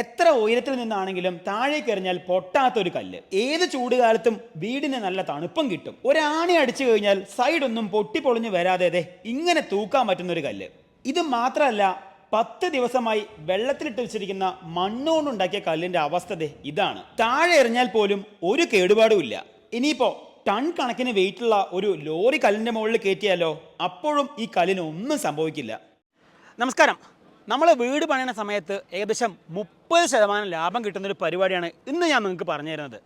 എത്ര ഉയരത്തിൽ നിന്നാണെങ്കിലും താഴേക്ക് എറിഞ്ഞാൽ പൊട്ടാത്തൊരു കല്ല്. ഏത് ചൂടുകാലത്തും വീടിന് നല്ല തണുപ്പും കിട്ടും. ഒരാണി അടിച്ചു കഴിഞ്ഞാൽ സൈഡൊന്നും പൊട്ടിപ്പൊളിഞ്ഞു വരാതെ ഇങ്ങനെ തൂക്കാൻ പറ്റുന്ന ഒരു കല്ല്. ഇത് മാത്രമല്ല, 10 ദിവസമായി വെള്ളത്തിലിട്ട് വെച്ചിരിക്കുന്ന മണ്ണുകൊണ്ടുണ്ടാക്കിയ കല്ലിന്റെ അവസ്ഥ ഇതാണ്. താഴെ എറിഞ്ഞാൽ പോലും ഒരു കേടുപാടും ഇല്ല. ഇനിയിപ്പോ ടൺ കണക്കിന് വെയിറ്റുള്ള ഒരു ലോറി കല്ലിന്റെ മുകളിൽ കയറ്റിയാലോ, അപ്പോഴും ഈ കല്ലിന് ഒന്നും സംഭവിക്കില്ല. നമസ്കാരം. നമ്മൾ വീട് പണിയുന്ന സമയത്ത് ഏകദേശം 30% ലാഭം കിട്ടുന്നൊരു പരിപാടിയാണ് ഇന്ന് ഞാൻ നിങ്ങൾക്ക് പറഞ്ഞു തരുന്നത്.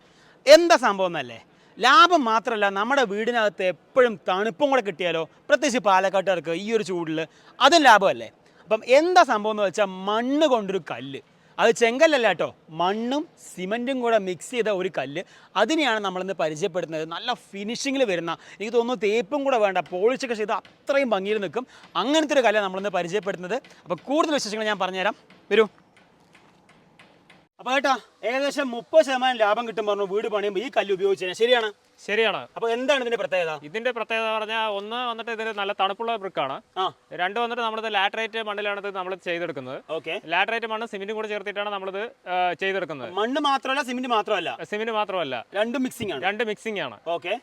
എന്താ സംഭവം എന്നല്ലേ, ലാഭം മാത്രമല്ല, നമ്മുടെ വീടിനകത്ത് എപ്പോഴും തണുപ്പും കൂടെ കിട്ടിയാലോ, പ്രത്യേകിച്ച് പാലക്കാട്ടുകാർക്ക് ഈ ഒരു ചൂടിൽ അതും ലാഭമല്ലേ. അപ്പം എന്താ സംഭവം എന്ന് വെച്ചാൽ, മണ്ണ് കൊണ്ടൊരു കല്ല്, അത് ചെങ്കല്ലല്ല കേട്ടോ, മണ്ണും സിമൻറ്റും കൂടെ മിക്സ് ചെയ്ത ഒരു കല്ല്, അതിനെയാണ് നമ്മളിന്ന് പരിചയപ്പെടുത്തുന്നത്. നല്ല ഫിനിഷിങ്ങിൽ വരുന്ന, എനിക്ക് തോന്നുന്നു തേപ്പും കൂടെ വേണ്ട, പോളിഷൊക്കെ ചെയ്ത് അത്രയും ഭംഗിയിൽ നിൽക്കും, അങ്ങനത്തെ ഒരു കല്ലാണ് നമ്മളിന്ന് പരിചയപ്പെടുത്തുന്നത്. അപ്പോൾ കൂടുതൽ വിശേഷങ്ങൾ ഞാൻ പറഞ്ഞുതരാം, വരൂ. അപ്പോൾ കേട്ടോ, ഏകദേശം 30% ലാഭം കിട്ടും പറഞ്ഞു വീട് പണിയുമ്പോൾ ഈ കല്ല് ഉപയോഗിച്ചാൽ. ശരിയാണ്? ശരിയാണ്. അപ്പോൾ എന്താണ് ഇതിന്റെ പ്രത്യേകത? ഇതിന്റെ പ്രത്യേകത പറഞ്ഞാൽ, ഒന്ന് വന്നിട്ട് ഇതിന് നല്ല തണുപ്പുള്ള ബ്രിക്കാണ്. രണ്ട് വന്നിട്ട് നമ്മളിത് ലാറ്ററൈറ്റ് മണ്ണിലാണ് ഇത് നമ്മൾ ചെയ്തെടുക്കുന്നത്. ഓക്കെ. ലാറ്ററൈറ്റ് മണ്ണ് സിമെന്റും കൂടെ ചേർത്തിട്ടാണ് നമ്മളിത് ചെയ്തെടുക്കുന്നത്. മണ്ണ് മാത്രമല്ല, സിമെന്റ് മാത്രമല്ല, സിമെന്റ് മാത്രമല്ല, രണ്ടും മിക്സിംഗ് ആണ്. രണ്ട് മിക്സിംഗ് ആണ്. ഓക്കെ.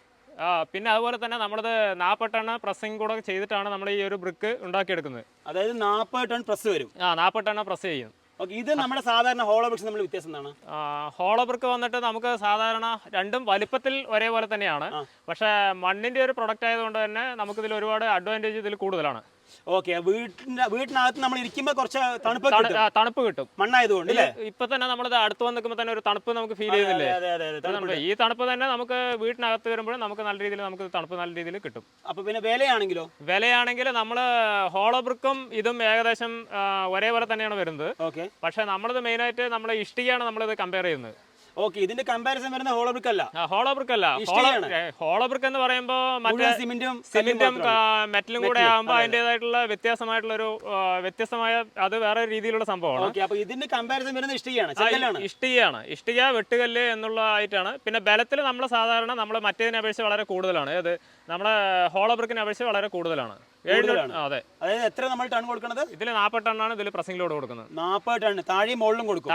പിന്നെ അതുപോലെ തന്നെ നമ്മളിത് 40 ടൺ പ്രസ്സിംഗ് കൂടെ ചെയ്തിട്ടാണ് നമ്മൾ ഈ ഒരു ബ്രിക്ക് ഉണ്ടാക്കിയെടുക്കുന്നത്. അതായത് 40 ടൺ പ്രസ് വരും. 40 ടൺ പ്രസ് ചെയ്യും. ഇത് നമ്മുടെ സാധാരണ ഹോളോ ബ്രിക്സ് നമ്മൾ വ്യത്യാസം എന്താണ്? ഹോളോ ബ്രിക്ക് വന്നിട്ട് നമുക്ക് സാധാരണ രണ്ടും വലിപ്പത്തിൽ ഒരേപോലെ തന്നെയാണ്. പക്ഷേ മണ്ണിന്റെ ഒരു പ്രൊഡക്റ്റ് ആയതുകൊണ്ട് തന്നെ നമുക്കിതിൽ ഒരുപാട് അഡ്വാൻറ്റേജ് ഇതിൽ കൂടുതലാണ്. ഓക്കെ. വീട്ടിനകത്ത് നമ്മൾ ഇരിക്കുമ്പോൾ കുറച്ച് തണുപ്പ് കിട്ടും മണ്ണായതുകൊണ്ട്. ഇപ്പൊ തന്നെ നമ്മളിത് അടുത്ത് വന്ന് നിൽക്കുമ്പോൾ തന്നെ ഒരു തണുപ്പ് നമുക്ക് ഫീൽ ചെയ്യുന്നില്ലേ? ഈ തണുപ്പ് തന്നെ നമുക്ക് വീട്ടിനകത്ത് വരുമ്പോൾ നമുക്ക് നല്ല രീതിയിൽ നമുക്ക് തണുപ്പ് നല്ല രീതിയിൽ കിട്ടും. അപ്പൊ പിന്നെ വിലയാണെങ്കിൽ നമ്മൾ ഹോളോ ബ്രിക്കും ഇതും ഏകദേശം ഒരേപോലെ തന്നെയാണ് വരുന്നത്. ഓക്കെ. പക്ഷെ നമ്മളിത് മെയിനായിട്ട് നമ്മളെ ഇഷ്ടികയാണ് നമ്മളിത് കമ്പയർ ചെയ്യുന്നത്. ഓക്കെ. ഇതിന്റെ കമ്പാരിസൺ വരുന്ന ഹോളോ ബ്രിക്ക് അല്ല. ഹോളോ ബ്രിക്ക് എന്ന് പറയുമ്പോൾ മറ്റേ സിമെന്റും മെറ്റലും കൂടെ ആകുമ്പോൾ അതിൻ്റെതായിട്ടുള്ള വ്യത്യസ്തമായ അത് വേറെ രീതിയിലുള്ള സംഭവമാണ്. ഇതിന്റെ കമ്പാരിസൺ വരുന്നത് ഇഷ്ടിക വെട്ടുകല്ല് എന്നുള്ള ആയിട്ടാണ്. പിന്നെ ബലത്തിൽ നമ്മൾ സാധാരണ നമ്മൾ മറ്റേതിനെ അപേക്ഷിച്ച് വളരെ കൂടുതലാണ്. അത് നമ്മുടെ ഹോളോ ബ്രിക്കിനെ അപേക്ഷിച്ച് വളരെ കൂടുതലാണ്. അതെ. അതായത് എത്ര നമ്മൾ ടൺ കൊടുക്കുന്നത്? ഇതിൽ 40 ടണ്ണാണ് ഇതിൽ പ്രസിംഗ് ലോഡ് കൊടുക്കുന്നത്. 40 ടൺ താഴെയും മുകളിലും കൊടുക്കും.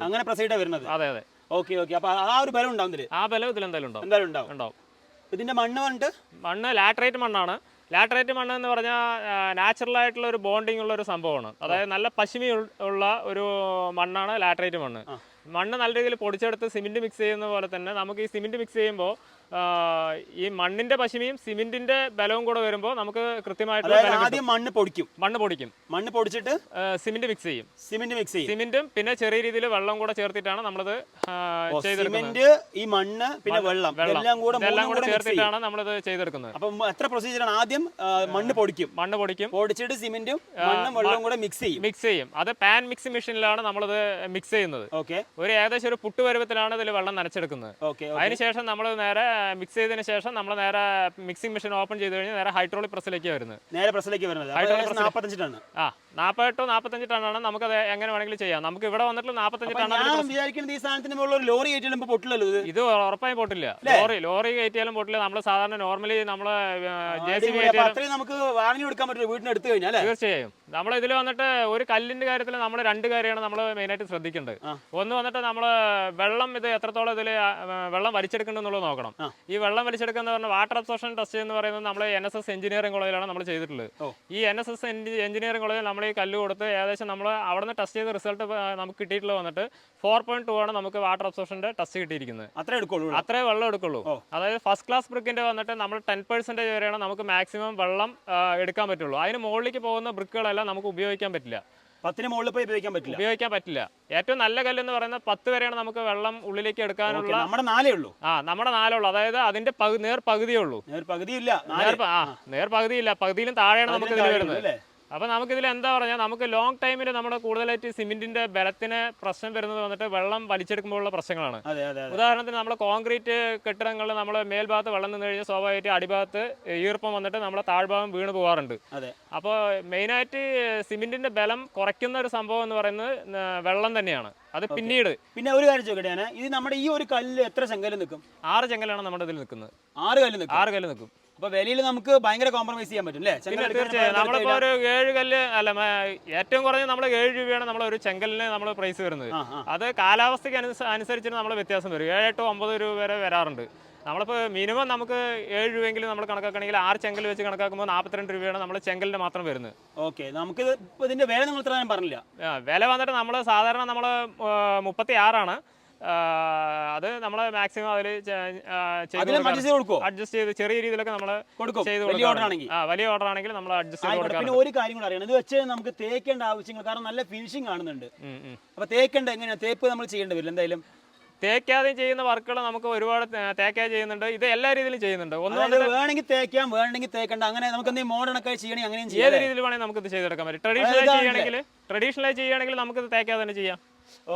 അങ്ങനെ പ്രസീഡാ വരുന്നത്. അതെ. ഓക്കെ. അപ്പൊ ആ ഒരു ബലം ഉണ്ടാവും ഇതിൽ. ആ ബലം ഇതിൽ എന്തായാലും ഉണ്ടാവും. ഇതിന്റെ മണ്ണ് ലാറ്ററൈറ്റ് മണ്ണാണ്. ലാറ്ററൈറ്റ് മണ്ണ് എന്ന് പറഞ്ഞാൽ നാച്ചുറൽ ആയിട്ടുള്ള ഒരു ബോണ്ടിങ് ഉള്ള ഒരു സംഭവമാണ്. അതായത് നല്ല പശിമി ഉള്ള ഒരു മണ്ണാണ് ലാറ്ററൈറ്റ് മണ്ണ്. മണ്ണ് നല്ല രീതിയിൽ പൊടിച്ചെടുത്ത് സിമെന്റ് മിക്സ് ചെയ്യുന്ന പോലെ തന്നെ നമുക്ക് ഈ സിമെന്റ് മിക്സ് ചെയ്യുമ്പോൾ ഈ മണ്ണിന്റെ പശിമയും സിമെന്റിന്റെ ബലവും കൂടെ വരുമ്പോൾ നമുക്ക് കൃത്യമായിട്ട് ആദ്യം മണ്ണ് പൊടിക്കും. മണ്ണ് പൊടിച്ചിട്ട് സിമെന്റ് മിക്സ് ചെയ്യും. സിമെന്റും പിന്നെ ചെറിയ രീതിയിൽ വെള്ളം കൂടെ ചേർത്തിട്ടാണ് നമ്മളത് ചെയ്തെടുക്കുന്നത്. ഈ മണ്ണ് പിന്നെ വെള്ളം എല്ലാം കൂടെ ചേർത്തിട്ടാണ് നമ്മളിത് ചെയ്തെടുക്കുന്നത്. അപ്പം എത്ര പ്രൊസീജിയറാണ്? ആദ്യം മണ്ണ് പൊടിക്കും, പൊടിച്ചിട്ട് സിമെന്റും മണ്ണും വെള്ളവും കൂടെ മിക്സ് ചെയ്യും. അത് പാൻ മിക്സിംഗ് മെഷീനിലാണ് നമ്മളിത് മിക്സ് ചെയ്യുന്നത്. ഒരു ഏകദേശം ഒരു പുട്ട് പരുവത്തിലാണ് ഇതിൽ വെള്ളം നനച്ചെടുക്കുന്നത്. അതിനുശേഷം നമ്മൾ നേരെ മിക്സ് ചെയ്തതിനു ശേഷം നമ്മൾ നേരെ മിക്സിംഗ് മെഷീൻ ഓപ്പൺ ചെയ്ത് കഴിഞ്ഞാൽ നേരെ ഹൈഡ്രോളിക് പ്രസ്സിലേക്ക് വരുന്നത്. 45 ടൺ. 40-45 ടണ്ണാണ്. നമുക്കത് എങ്ങനെ വേണമെങ്കിലും ചെയ്യാം. നമുക്ക് ഇവിടെ വന്നിട്ട് 45 ടൺ. ലോറി കയറ്റിയാലും പൊട്ടില്ലല്ലോ. ഇത് ഉറപ്പായും പൊട്ടില്ല. ലോറി കയറ്റിയാലും പൊട്ടില്ല. നമ്മൾ സാധാരണ നോർമലി നമ്മള് നമുക്ക് വാങ്ങി കൊടുക്കാൻ പറ്റില്ല വീടിന് എടുത്തു കഴിഞ്ഞാൽ. തീർച്ചയായും നമ്മൾ ഇതിൽ വന്നിട്ട് ഒരു കല്ലിന്റെ കാര്യത്തിൽ നമ്മൾ രണ്ട് കാര്യമാണ് നമ്മൾ മെയിനായിട്ട് ശ്രദ്ധിക്കേണ്ടത്. ഒന്ന് വന്നിട്ട് നമ്മൾ വെള്ളം ഇത് എത്രത്തോളം ഇതിൽ വെള്ളം വലിച്ചെടുക്കുന്നുള്ളത് നോക്കണം. ഈ വെള്ളം വലിച്ചെടുക്കുന്ന പറഞ്ഞാൽ വാട്ടർ അബ്സോർപ്ഷൻ ടെസ്റ്റ് എന്ന് പറയുന്നത് നമ്മൾ NSS എഞ്ചിനീയറിംഗ് കോളേജിലാണ് നമ്മൾ ചെയ്തിട്ടുള്ളത്. ഈ NSS എഞ്ചിനീയറിംഗ് കോളേജിൽ നമ്മൾ ഈ കല്ല് കൊടുത്ത് ഏകദേശം നമ്മൾ അവിടെ നിന്ന് ടെസ്റ്റ് ചെയ്ത റിസൾട്ട് നമുക്ക് കിട്ടിയിട്ടുള്ളത് വന്നിട്ട് 4.2 ആണ് നമുക്ക് വാട്ടർ അബ്സോർപ്ഷന്റെ ടെസ്റ്റ് കിട്ടിയിരിക്കുന്നത്. അത്രേ വെള്ളം എടുക്കുള്ളൂ. അതായത് ഫസ്റ്റ് ക്ലാസ് ബ്രിക്കിന്റെ വന്നിട്ട് നമ്മൾ 10% വരെയാണ് നമുക്ക് മാക്സിമം വെള്ളം എടുക്കാൻ പറ്റുള്ളൂ. അതിന് മുകളിലേക്ക് പോകുന്ന ബ്രിക്കുകളെല്ലാം നമുക്ക് ഉപയോഗിക്കാൻ പറ്റില്ല. 10-ന് മുകളിൽ പോയി ഉപയോഗിക്കാൻ പറ്റില്ല. ഏറ്റവും നല്ല കല്ല് എന്ന് പറയുന്നത് 10 വരെയാണ് നമുക്ക് വെള്ളം ഉള്ളിലേക്ക് എടുക്കാനുള്ള. നമ്മുടെ 4 ഉള്ളൂ. നമ്മുടെ 4 ഉള്ളൂ. അതായത് അതിന്റെ നേർപകുതിയേ ഉള്ളൂ. നേർപകുതിയില്ല, പകുതിയിലും താഴെയാണ് നമുക്ക് ഇതിൽ വരുന്നത്. അപ്പോൾ നമുക്കിതിൽ എന്താ പറഞ്ഞാൽ, നമുക്ക് ലോങ് ടൈമിൽ നമ്മുടെ കൂടുതലായിട്ട് സിമെന്റിന്റെ ബലത്തിന് പ്രശ്നം വരുന്നത് വന്നിട്ട് വെള്ളം വലിച്ചെടുക്കുമ്പോഴുള്ള പ്രശ്നങ്ങളാണ്. ഉദാഹരണത്തിന് നമ്മൾ കോൺക്രീറ്റ് കെട്ടിടങ്ങളിൽ നമ്മൾ മേൽഭാഗത്ത് വെള്ളം നിന്ന് കഴിഞ്ഞാൽ സ്വാഭാവികമായിട്ട് അടിഭാഗത്ത് ഈർപ്പം വന്നിട്ട് നമ്മുടെ താഴ്ഭാഗം വീണ് പോകാറുണ്ട്. അപ്പോൾ മെയിനായിട്ട് സിമെന്റിന്റെ ബലം കുറയ്ക്കുന്ന ഒരു സംഭവം എന്ന് പറയുന്നത് വെള്ളം തന്നെയാണ്. അത് പിന്നെ ഒരു കാര്യം ചോദിക്കട്ടെ, ഇത് നമ്മുടെ ഈ ഒരു കല്ല് എത്ര ചെങ്കല് നിൽക്കും? 6 ചെങ്കലാണ് നമ്മുടെ ഇതിൽ നിൽക്കുന്നത്. 6 കല്ല് നിൽക്കും. അപ്പൊ വിലയിൽ നമുക്ക് ഭയങ്കര കോംപ്രമൈസ് ചെയ്യാൻ പറ്റും അല്ലേ? പിന്നെ തീർച്ചയായും നമ്മളിപ്പോ ഒരു 7 കല്ല് അല്ല ഏറ്റവും കുറഞ്ഞ നമ്മൾ 7 രൂപയാണ് നമ്മൾ ഒരു ചെങ്കലിന് നമ്മൾ പ്രൈസ് വരുന്നത്. അത് കാലാവസ്ഥയ്ക്ക് അനുസരിച്ച് നമ്മൾ വ്യത്യാസം വരും. 7, 8, 9 രൂപ വരെ വരാറുണ്ട്. നമ്മളിപ്പോൾ മിനിമം നമുക്ക് 7 രൂപയെങ്കിലും നമ്മൾ കണക്കാക്കുകയാണെങ്കിൽ 6 ചെങ്കൽ വെച്ച് കണക്കാക്കുമ്പോൾ 42 രൂപയാണ് നമ്മൾ ചെങ്കലിന് മാത്രം വരുന്നത്. ഓക്കെ, നമുക്ക് ഇതിന്റെ വില നിങ്ങൾ ഇത്ര പറഞ്ഞില്ല. വില വന്നിട്ട് നമ്മൾ സാധാരണ നമ്മൾ 36 അത് നമ്മൾ മാക്സിമം അതിൽ അഡ്ജസ്റ്റ് ചെയ്ത് ചെറിയ രീതിയിലൊക്കെ നമ്മൾ ചെയ്ത് കൊടുക്കും. വലിയ ഓർഡർ ആണെങ്കിൽ നമ്മൾ അഡ്ജസ്റ്റ് ചെയ്ത് കൊടുക്കാം. പിന്നെ ഒരു കാര്യം കൂടെ അറിയണം, ഇത് വെച്ച് നമുക്ക് തേക്കേണ്ട ആവശ്യങ്ങൾ, കാരണം നല്ല ഫിനിഷിംഗ് കാണുന്നുണ്ട്. അപ്പൊ തേക്കേണ്ട എങ്ങനെയാണ്? തേപ്പ് നമ്മൾ ചെയ്യേണ്ടി വരില്ല എന്തായാലും? തേക്കാതെ ചെയ്യുന്ന വർക്കുകൾ നമുക്ക് ഒരുപാട് തേക്കാതെ ചെയ്യുന്നുണ്ട്. ഇത് എല്ലാ രീതിയിലും ചെയ്യുന്നുണ്ട്. വേണമെങ്കിൽ തേക്കാം, വേണമെങ്കിൽ തേക്കണ്ട, അങ്ങനെ നമുക്ക് എന്തെങ്കിലും മോഡേൺ ഒക്കെ ചെയ്യണമെങ്കിൽ അങ്ങനെയും ഏത് രീതിയിൽ വേണമെങ്കിൽ നമുക്ക് ഇത് ചെയ്തെടുക്കാൻ പറ്റും. ട്രഡീഷണലായി ചെയ്യുകയാണെങ്കിൽ നമുക്ക് ഇത് തേക്കാതെ തന്നെ ചെയ്യാം.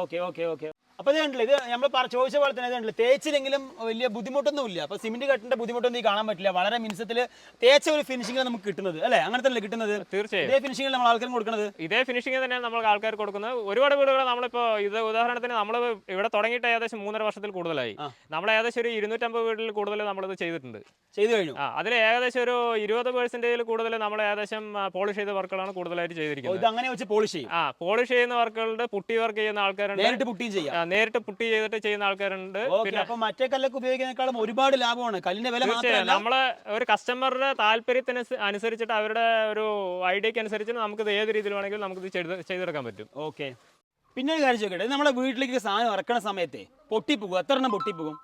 Okay okay okay. അപ്പൊ ഇത് കണ്ടില്ല, ഇത് നമ്മൾ ചോദിച്ച പോലെ തന്നെ കണ്ടില്ല, തേച്ചിലെങ്കിലും വലിയ ബുദ്ധിമുട്ടൊന്നും ഇല്ല. അപ്പൊ സിമെന്റ് കട്ടിന്റെ ബുദ്ധിമുട്ടൊന്നും കാണാൻ പറ്റില്ല. വളരെ മിനിസത്തിൽ തേച്ച ഒരു ഫിനിഷിംഗ് നമുക്ക് കിട്ടുന്നത് അല്ലേ? അങ്ങനെ തന്നെ കിട്ടുന്നത്. തീർച്ചയായും ഇതേ ഫിനിഷിംഗ് നമ്മൾ ആൾക്കാർക്ക് കൊടുക്കുന്നത്. ഇതേ ഫിനിഷിംഗ് തന്നെയാണ് നമ്മൾ ആൾക്കാർക്ക് കൊടുക്കുന്നത്. ഒരുപാട് വീടുകൾ നമ്മളിപ്പോ ഇത് ഉദാഹരണത്തിന് നമ്മൾ ഇവിടെ തുടങ്ങിയിട്ട് ഏകദേശം 3.5 വർഷത്തിൽ കൂടുതലായി. നമ്മൾ ഏകദേശം ഒരു 250 വീട്ടിൽ കൂടുതൽ നമ്മളിത് ചെയ്തിട്ടുണ്ട്. ചെയ്തു കഴിഞ്ഞു. അതിൽ ഏകദേശം ഒരു 20% കൂടുതൽ നമ്മൾ ഏകദേശം പോളിഷ് ചെയ്ത വർക്കുകളാണ് കൂടുതലായിട്ട് ചെയ്തിരിക്കുന്നത്. ഇത് അങ്ങനെ വെച്ച് പോളിഷ് ചെയ്യും. പോളിഷ് ചെയ്യുന്ന വർക്കുകളുണ്ട്, പുട്ടി വർക്ക് ചെയ്യുന്ന ആൾക്കാരുണ്ട്, നേരിട്ട് പുട്ടി ചെയ്തിട്ട് ചെയ്യുന്ന ആൾക്കാരുണ്ട്. പിന്നെ മറ്റേ കല്ലൊക്കെ ഉപയോഗിക്കുന്നതിനേക്കാളും ഒരുപാട് ലാഭമാണ്. കല്ലിന്റെ വില നമ്മള് ഒരു കസ്റ്റമറുടെ താല്പര്യത്തിന് അനുസരിച്ചിട്ട് അവരുടെ ഒരു ഐഡിയക്ക് അനുസരിച്ച് നമുക്ക് ഏത് രീതിയിൽ വേണമെങ്കിലും നമുക്ക് ചെയ്തെടുക്കാൻ പറ്റും. ഓക്കെ. പിന്നെ ഒരു കാര്യം ചോദിക്കട്ടെ, നമ്മുടെ വീട്ടിലേക്ക് സാധനം ഇറക്കണ സമയത്തെ പൊട്ടിപ്പോകും, എത്ര എണ്ണം പൊട്ടിപ്പോകും?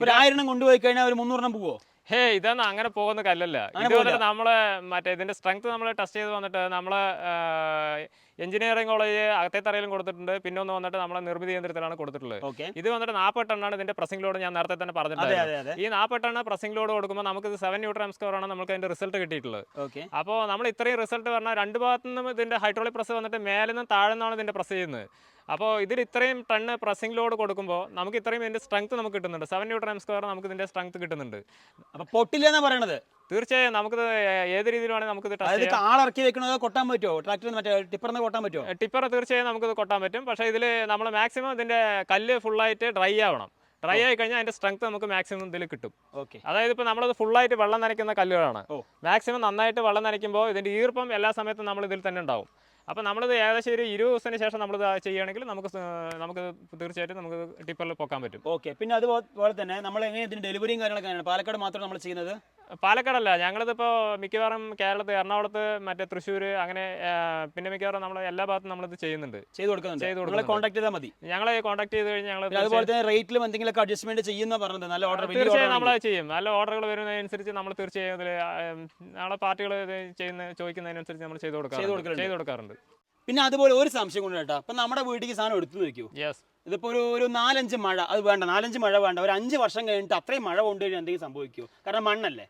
ഒരു 1000 എണ്ണം കൊണ്ടുപോയി കഴിഞ്ഞാൽ ഒരു 300 എണ്ണം പോവോ? ഇതൊന്നും അങ്ങനെ പോകുന്ന കല്ലല്ല. ഇതുപോലെ നമ്മള് മറ്റേ ഇതിന്റെ സ്ട്രെങ്ത് നമ്മൾ ടെസ്റ്റ് ചെയ്ത് വന്നിട്ട് നമ്മള് എഞ്ചിനീയറിംഗ് കോളേജ് അകത്തേത്തറയിലും കൊടുത്തിട്ടുണ്ട്. പിന്നെ ഒന്ന് വന്നിട്ട് നമ്മളെ നിർമ്മിതി കേന്ദ്രത്തിലാണ് കൊടുത്തിട്ടുള്ളത്. ഇത് വന്നിട്ട് 40 ടണ്ണാണ് ഇതിന്റെ പ്രസിംഗ് ലോഡ്. ഞാൻ നേരത്തെ തന്നെ പറഞ്ഞിട്ടുണ്ട്. ഈ 40 ടണ്ണ് പ്രസിംഗ് ലോഡ് കൊടുക്കുമ്പോൾ നമുക്ക് 7 Nm² ആണ് നമുക്ക് അതിന്റെ റിസൾട്ട് കിട്ടിയിട്ടുള്ളത്. അപ്പോൾ നമ്മൾ ഇത്രയും റിസൾട്ട് പറഞ്ഞാൽ രണ്ട് ഭാഗത്തു നിന്നും ഇതിന്റെ ഹൈഡ്രോളിക് പ്രസ് വന്നിട്ട് മേലെ നിന്നും താഴെ നിന്നാണ് ഇതിന്റെ പ്രസ് ചെയ്യുന്നത്. അപ്പോൾ ഇതിൽ ഇത്രയും ടണ്ണ് പ്രസിംഗ് ലോഡ് കൊടുക്കുമ്പോൾ നമുക്ക് ഇത്രയും ഇതിന്റെ സ്ട്രെങ്ത് നമുക്ക് കിട്ടുന്നുണ്ട്. 7 Nm² നമുക്ക് ഇതിന്റെ സ്ട്രെങ്ത് കിട്ടുന്നുണ്ട്. അപ്പോൾ പൊട്ടില്ല എന്നാ പറയണത്? തീർച്ചയായും നമുക്കിത് ഏത് രീതിയിലാണെങ്കിൽ നമുക്കിത് ആളിറക്കി വെക്കണോ കൊട്ടാൻ പറ്റുമോ? ട്രാക്ടർ മറ്റേ ടിപ്പറിന് കൊട്ടാൻ പറ്റുമോ? ടിപ്പർ തീർച്ചയായും നമുക്കിത് കൊട്ടാൻ പറ്റും. പക്ഷേ ഇതിൽ നമ്മൾ മാക്സിമം ഇതിന്റെ കല്ല് ഫുള്ളായിട്ട് ഡ്രൈ ആവണം. ഡ്രൈ ആയി കഴിഞ്ഞാൽ അതിന്റെ സ്ട്രെങ്ത് നമുക്ക് മാക്സിമം ഇതിൽ കിട്ടും. അതായത് ഇപ്പോൾ നമ്മളത് ഫുള്ളായിട്ട് വെള്ളം നനയ്ക്കുന്ന കല്ലുകളാണ്. മാക്സിമം നന്നായിട്ട് വെള്ളം നനയ്ക്കുമ്പോൾ ഇതിന്റെ ഈർപ്പം എല്ലാ സമയത്തും നമ്മൾ ഇതിൽ തന്നെ ഉണ്ടാവും. അപ്പോൾ നമ്മളിത് ഏകദേശം ഒരു 20 ദിവസത്തിന് ശേഷം നമ്മളിത് ചെയ്യുകയാണെങ്കിൽ നമുക്ക് തീർച്ചയായിട്ടും നമുക്ക് ടിപ്പറിൽ പൊക്കാൻ പറ്റും. ഓക്കെ. പിന്നെ അതുപോലെ തന്നെ നമ്മൾ എങ്ങനെ ഇതിന് ഡെലിവറിയും കാര്യങ്ങളൊക്കെ പാലക്കാട് മാത്രം നമ്മൾ ചെയ്യുന്നത്? പാലക്കാടല്ല, ഞങ്ങളിതിപ്പോൾ മിക്കവാറും കേരളത്തിൽ, എറണാകുളത്ത്, മറ്റേ തൃശ്ശൂർ, അങ്ങനെ പിന്നെ മിക്കവാറും നമ്മൾ എല്ലാ ഭാഗത്തും നമ്മളിത് ചെയ്യുന്നുണ്ട്. ചെയ്ത് കൊടുക്കുന്നുണ്ട്. കോൺടാക്ട് ചെയ്താൽ മതി. ഞങ്ങളെ കോൺടാക്ട് ചെയ്ത് കഴിഞ്ഞാൽ ഞങ്ങൾ അതുപോലെ തന്നെ റേറ്റിലും എന്തെങ്കിലും അഡ്ജസ്റ്റ്മെന്റ് ചെയ്യുന്ന പറഞ്ഞത്. നല്ല ഓർഡർ തീർച്ചയായും നമ്മൾ ചെയ്യും. നല്ല ഓർഡറുകൾ വരുന്നതിനനുസരിച്ച് നമ്മൾ തീർച്ചയായും നമ്മളെ പാർട്ടികൾ ചോദിക്കുന്നതിനനുസരിച്ച് നമ്മൾ ചെയ്ത് കൊടുക്കാറുണ്ട്. പിന്നെ അതുപോലെ ഒരു സംശയം കൊണ്ട് കേട്ടോ, അപ്പൊ നമ്മുടെ വീട്ടിലേക്ക് സാധനം എടുത്തു വെക്കൂ. ഇതിപ്പോ ഒരു 4-5 മഴ, അത് വേണ്ട, 4-5 മഴ വേണ്ട, ഒരു 5 വർഷം കഴിഞ്ഞിട്ട് അത്രയും മഴ കൊണ്ടുകഴിഞ്ഞാൽ എന്തെങ്കിലും സംഭവിക്കുമോ? കാരണം മണ്ണല്ലേ.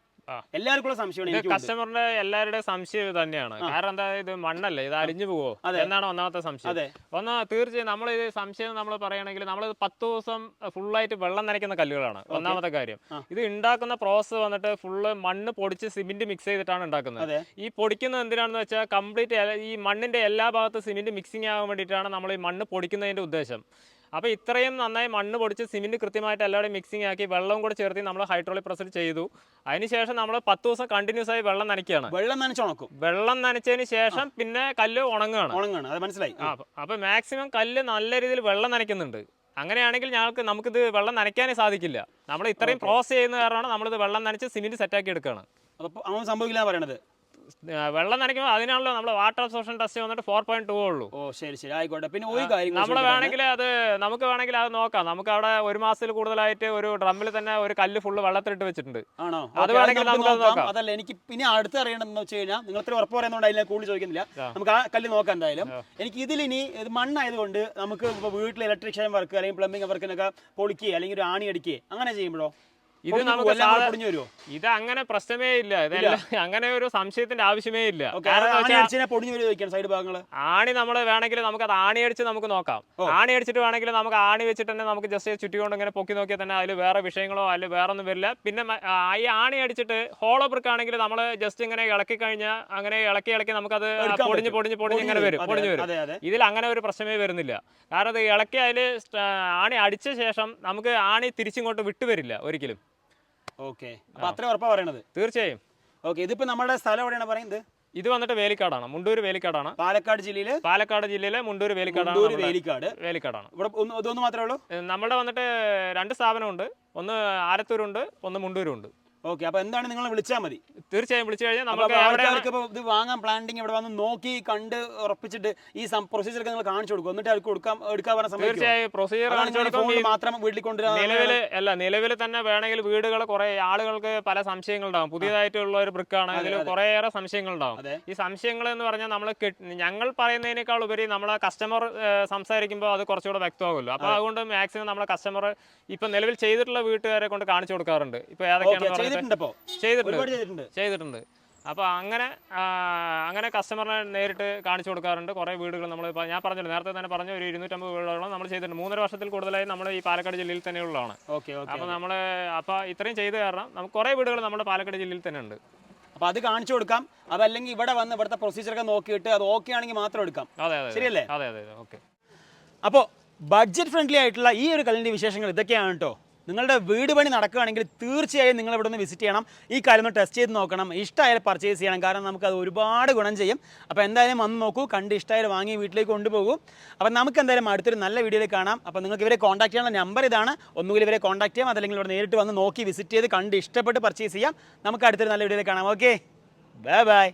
എല്ലാവർക്കും സംശയമാണ്. കസ്റ്റമറിന്റെ എല്ലാവരുടെയും സംശയം തന്നെയാണ്. കാരണം എന്താ, ഇത് മണ്ണല്ലേ, ഇത് അലിഞ്ഞു പോവോ എന്നാണ് ഒന്നാമത്തെ സംശയം. തീർച്ചയായും നമ്മൾ ഇത് സംശയം നമ്മൾ പറയുകയാണെങ്കിൽ നമ്മൾ 10 ദിവസം ഫുള്ളായിട്ട് വെള്ളം നനയ്ക്കുന്ന കല്ലുകളാണ് ഒന്നാമത്തെ കാര്യം. ഇത് ഉണ്ടാക്കുന്ന പ്രോസസ് വന്നിട്ട് ഫുള്ള് മണ്ണ് പൊടിച്ച് സിമെന്റ് മിക്സ് ചെയ്തിട്ടാണ് ഉണ്ടാക്കുന്നത്. ഈ പൊടിക്കുന്നത് എന്തിനാണെന്ന് വെച്ചാൽ കംപ്ലീറ്റ് ഈ മണ്ണിന്റെ എല്ലാ ഭാഗത്തും സിമെന്റ് മിക്സിംഗ് ആകാൻ വേണ്ടിയിട്ടാണ് നമ്മൾ ഈ മണ്ണ് പൊടിക്കുന്നതിന്റെ ഉദ്ദേശം. അപ്പോൾ ഇത്രയും നന്നായി മണ്ണ് പൊടിച്ച് സിമെന്റ് കൃത്യമായിട്ട് എല്ലാവരുടെയും മിക്സിംഗ് ആക്കി വെള്ളം കൂടെ ചേർത്ത് നമ്മൾ ഹൈഡ്രോളിക് പ്രസ് ചെയ്തു. അതിനുശേഷം നമ്മൾ 10 ദിവസം കണ്ടിന്യൂസ് ആയി വെള്ളം നനയ്ക്കുകയാണ്. വെള്ളം നനച്ചതിന് ശേഷം പിന്നെ കല്ല് ഉണങ്ങുകയാണ്. അത് മനസ്സിലായി. അപ്പോൾ മാക്സിമം കല്ല് നല്ല രീതിയിൽ വെള്ളം നനയ്ക്കുന്നുണ്ട്. അങ്ങനെയാണെങ്കിൽ നമുക്കിത് വെള്ളം നനയ്ക്കാനേ സാധിക്കില്ല. നമ്മൾ ഇത്രയും പ്രോസസ് ചെയ്യുന്ന കാരണമാണ് നമ്മളിത് വെള്ളം നനച്ച് സിമെന്റ് സെറ്റാക്കി എടുക്കുകയാണ്. അപ്പോൾ സംഭവിക്കില്ല പറയണത്. വെള്ളം നനയ്ക്കുമ്പോൾ അതിനാണല്ലോ നമ്മൾ വാട്ടർ അബ്സോർപ്ഷൻ ടെസ്റ്റ് വന്നിട്ട് 4.2 ഉള്ളൂ. ശരി ആയിക്കോട്ടെ. പിന്നെ ഒരു കാര്യം നമ്മൾ നമുക്ക് വേണമെങ്കിൽ അത് നോക്കാം. നമുക്ക് അവിടെ 1 മാസത്തിൽ കൂടുതലായിട്ട് ഒരു ഡ്രമ്മിൽ തന്നെ ഒരു കല്ല് ഫുള്ള് വെള്ളത്തിലിട്ട് വെച്ചിട്ടുണ്ട്. അത് വേണമെങ്കിൽ നമുക്ക് നോക്കാം. അതല്ല, എനിക്ക് പിന്നെ അടുത്ത് അറിയണമെന്ന് വെച്ച് കഴിഞ്ഞാൽ, നിങ്ങൾ ഇത്ര ഉറപ്പ് പറയുന്നതുകൊണ്ട് അതിനെ കൂടുതൽ ചോദിക്കുന്നില്ല. നമുക്ക് ആ കല്ല് നോക്കാം എന്തായാലും. എനിക്ക് ഇതിലിനി ഇത് മണ്ണായതുകൊണ്ട് നമുക്ക് ഇപ്പോൾ വീട്ടിൽ ഇലക്ട്രീഷ്യൻ വർക്ക് അല്ലെങ്കിൽ പ്ലംബിംഗ് വർക്കിനൊക്കെ പൊളിക്കുക അല്ലെങ്കിൽ ഒരു ആണി അടിക്കുക അങ്ങനെ ചെയ്യുമ്പോഴോ ഇത് നമുക്ക് ഇത് അങ്ങനെ പ്രശ്നമേ ഇല്ല. ഇതെല്ലാം അങ്ങനെ ഒരു സംശയത്തിന്റെ ആവശ്യമേ ഇല്ല. ആണി നമ്മൾ വേണമെങ്കിൽ നമുക്ക് അത് ആണി അടിച്ച് നമുക്ക് നോക്കാം. ആണി അടിച്ചിട്ട് വേണമെങ്കിൽ നമുക്ക് ആണി വെച്ചിട്ട് തന്നെ നമുക്ക് ജസ്റ്റ് ചുറ്റിക്കൊണ്ട് ഇങ്ങനെ പൊക്കി നോക്കിയാൽ തന്നെ അതിൽ വേറെ വിഷയങ്ങളോ അതിൽ വേറെ ഒന്നും വരില്ല. പിന്നെ ഈ ആണി അടിച്ചിട്ട് ഹോളോ ബ്രിക്ക് ആണെങ്കിൽ നമ്മൾ ജസ്റ്റ് ഇങ്ങനെ ഇളക്കി കഴിഞ്ഞാൽ അങ്ങനെ ഇളക്കി നമുക്കത് പൊടിഞ്ഞ് ഇങ്ങനെ പൊടിഞ്ഞു വരും. ഇതിൽ അങ്ങനെ ഒരു പ്രശ്നമേ വരുന്നില്ല. കാരണം അത് ഇളക്കി അതിൽ ആണി അടിച്ച ശേഷം നമുക്ക് ആണി തിരിച്ചിങ്ങോട്ട് വിട്ടുവരില്ല ഒരിക്കലും. ഓക്കെ, അപ്പൊ അത്ര ഉറപ്പാ പറയണത്? തീർച്ചയായും. ഓക്കെ, ഇതിപ്പോ നമ്മുടെ സ്ഥലം എവിടെയാണ് പറയുന്നത്? ഇത് വന്നിട്ട് വേലിക്കാടാണ്, മുണ്ടൂര് വേലിക്കാടാണ്. പാലക്കാട് ജില്ലയിലെ മുണ്ടൂര് വേലിക്കാടാണ്. വേലിക്കാടാണ്. ഇവിടെ ഇതൊന്നും മാത്രമേ ഉള്ളൂ? നമ്മുടെ വന്നിട്ട് 2 സ്ഥാപനമുണ്ട്. ഒന്ന് ആലത്തൂരുണ്ട്, ഒന്ന് മുണ്ടൂരുണ്ട്. ഓക്കെ, അപ്പൊ എന്താണ് നിങ്ങൾ വിളിച്ചാൽ മതി? തീർച്ചയായും വിളിച്ചു കഴിഞ്ഞാൽ നമുക്ക് ഇത് വാങ്ങാൻ പ്ലാനിങ് ഇവിടെ വന്ന് നോക്കി കണ്ട് ഉറപ്പിച്ചിട്ട് ഈ പ്രൊസീജിയർ നിങ്ങൾ കാണിച്ചു കൊടുക്കും, എന്നിട്ട് അവർക്ക് എടുക്കാൻ പറഞ്ഞ സമയത്ത് തീർച്ചയായും പ്രൊസീജിയർ മാത്രം വീട്ടിൽ കൊണ്ടുവരാൻ നിലവിൽ തന്നെ വേണമെങ്കിൽ വീടുകൾ കുറെ ആളുകൾക്ക് പല സംശയങ്ങളുണ്ടാവും. പുതിയതായിട്ടുള്ള ഒരു ബ്രിക്കാണ്, ഇതിൽ കുറേയേറെ സംശയങ്ങളുണ്ടാവും. ഈ സംശയങ്ങൾ എന്ന് പറഞ്ഞാൽ ഞങ്ങൾ പറയുന്നതിനേക്കാൾ ഉപരി നമ്മളെ കസ്റ്റമർ സംസാരിക്കുമ്പോൾ അത് കുറച്ചുകൂടെ വ്യക്തമാകുമല്ലോ. അപ്പൊ അതുകൊണ്ട് മാക്സിമം നമ്മളെ കസ്റ്റമർ ഇപ്പൊ നിലവിൽ ചെയ്തിട്ടുള്ള വീട്ടുകാരെ കൊണ്ട് കാണിച്ചു കൊടുക്കാറുണ്ട്. ഇപ്പൊ ഏതൊക്കെയാണ് ചെയ്തിട്ടുണ്ട്. അപ്പോൾ അങ്ങനെ കസ്റ്റമറിനെ നേരിട്ട് കാണിച്ചു കൊടുക്കാറുണ്ട്. കുറേ വീടുകൾ നമ്മൾ ഞാൻ പറഞ്ഞല്ലോ, നേരത്തെ തന്നെ പറഞ്ഞ ഒരു 250 വീടുകളോളം നമ്മൾ ചെയ്തിട്ടുണ്ട്. 3.5 വർഷത്തിൽ കൂടുതലായി നമ്മൾ ഈ പാലക്കാട് ജില്ലയിൽ തന്നെയുള്ളതാണ്. അപ്പോൾ ഇത്രയും ചെയ്ത് കാരണം നമുക്ക് കുറേ വീടുകൾ നമ്മുടെ പാലക്കാട് ജില്ലയിൽ തന്നെ ഉണ്ട്. അപ്പോൾ അത് കാണിച്ചു കൊടുക്കാം. അതല്ലെങ്കിൽ ഇവിടെ വന്ന് ഇവിടുത്തെ പ്രൊസീജിയറൊക്കെ നോക്കിയിട്ട് അത് ഓക്കെ ആണെങ്കിൽ മാത്രം എടുക്കാം. ശരിയല്ലേ? അതെ, ഓക്കെ. അപ്പോൾ ബഡ്ജറ്റ് ഫ്രണ്ട്ലി ആയിട്ടുള്ള ഈ ഒരു കല്ലിൻ്റെ വിശേഷങ്ങൾ ഇതൊക്കെയാണ് കേട്ടോ. നിങ്ങളുടെ വീട് പണി നടക്കുകയാണെങ്കിൽ തീർച്ചയായും നിങ്ങൾ ഇവിടെ നിന്ന് വിസിറ്റ് ചെയ്യണം. ഈ കാര്യം ഒന്ന് ടെസ്റ്റ് ചെയ്ത് നോക്കണം. ഇഷ്ടമായാലും പർച്ചേസ് ചെയ്യണം, കാരണം നമുക്കത് ഒരുപാട് ഗുണം ചെയ്യും. അപ്പോൾ എന്തായാലും വന്ന് നോക്കൂ, കണ്ട് ഇഷ്ടമായാലും വാങ്ങി വീട്ടിലേക്ക് കൊണ്ടുപോകും. അപ്പോൾ നമുക്ക് എന്തായാലും അടുത്തൊരു നല്ല വീഡിയോയിൽ കാണാം. അപ്പോൾ നിങ്ങൾക്ക് ഇവരെ കോൺടാക്ട് ചെയ്യാനുള്ള നമ്പർ ഇതാണ്. ഒന്നുകിൽ ഇവരെ കോൺടാക്ട് ചെയ്യാം, അതല്ലെങ്കിൽ ഇവിടെ നേരിട്ട് വന്ന് നോക്കി വിസിറ്റ് ചെയ്ത് കണ്ട് ഇഷ്ടപ്പെട്ട് പർച്ചേസ് ചെയ്യാം. നമുക്ക് അടുത്തൊരു നല്ല വീഡിയോയിൽ കാണാം. Okay, bye bye.